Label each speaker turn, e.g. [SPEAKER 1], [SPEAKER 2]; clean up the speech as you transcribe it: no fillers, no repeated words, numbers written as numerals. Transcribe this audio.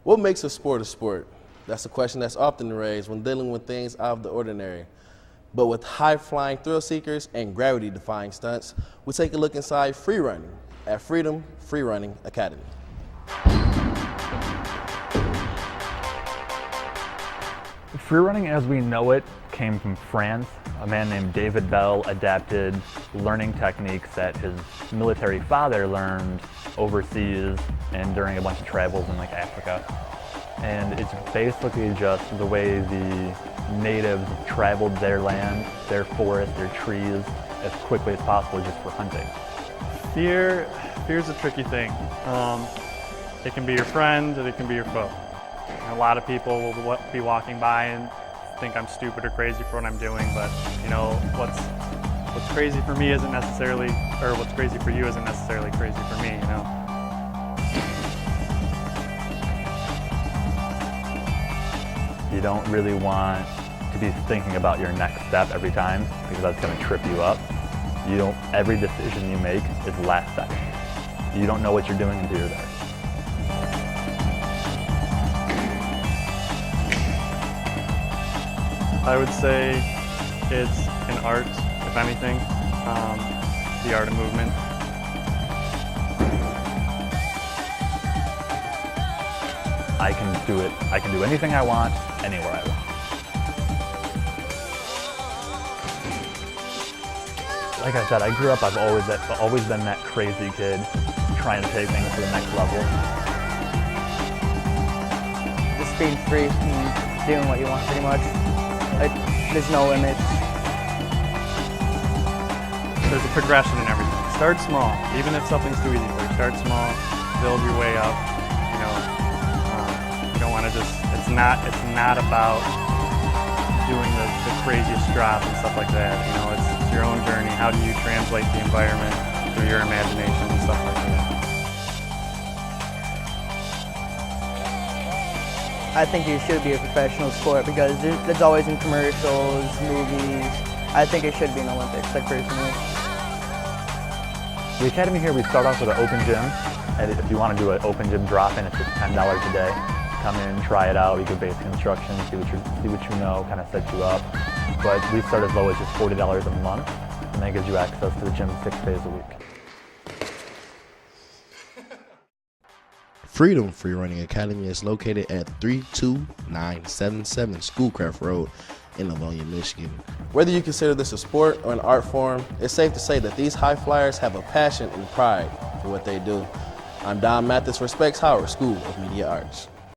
[SPEAKER 1] What makes a sport a sport? That's a question that's often raised when dealing with things out of the ordinary. But with high-flying thrill seekers and gravity-defying stunts, we take a look inside free running at Freerunning Academy.
[SPEAKER 2] Freerunning as we know it came from France. A man named David Bell adapted learning techniques that his military father learned overseas and during a bunch of travels in Africa. And it's basically just the way the natives traveled their land, their forests, their trees as quickly as possible just for hunting.
[SPEAKER 3] Fear's a tricky thing. It can be your friend and it can be your foe. And a lot of people will be walking by and think I'm stupid or crazy for what I'm doing, but what's crazy for me isn't necessarily, or what's crazy for you isn't necessarily crazy for me,
[SPEAKER 2] You don't really want to be thinking about your next step every time because that's going to trip you up. Every decision you make is last second. You don't know what you're doing until you're there.
[SPEAKER 3] I would say it's an art, if anything, the art of movement.
[SPEAKER 2] I can do it. I can do anything I want, anywhere I want. Like I said, I grew up, I've always been that crazy kid trying to take things to the next level.
[SPEAKER 4] Just being free and doing what you want pretty much. There's no limits.
[SPEAKER 3] There's a progression in everything. Start small, even if something's too easy for you. Start small, build your way up. You don't want to it's not about doing the craziest drop and stuff like that. It's your own journey. How do you translate the environment through your imagination and stuff like that?
[SPEAKER 4] I think it should be a professional sport because it's always in commercials, movies. I think it should be in Olympics, personally.
[SPEAKER 2] The academy here, we start off with an open gym. And if you want to do an open gym drop-in, it's just $10 a day. Come in, try it out, you get basic instructions, see what you know, kind of set you up. But we start as low as just $40 a month, and that gives you access to the gym 6 days a week.
[SPEAKER 1] Freerunning Academy is located at 32977 Schoolcraft Road in Livonia, Michigan. Whether you consider this a sport or an art form, it's safe to say that these high flyers have a passion and pride for what they do. I'm Don Mathis for Specs Howard School of Media Arts.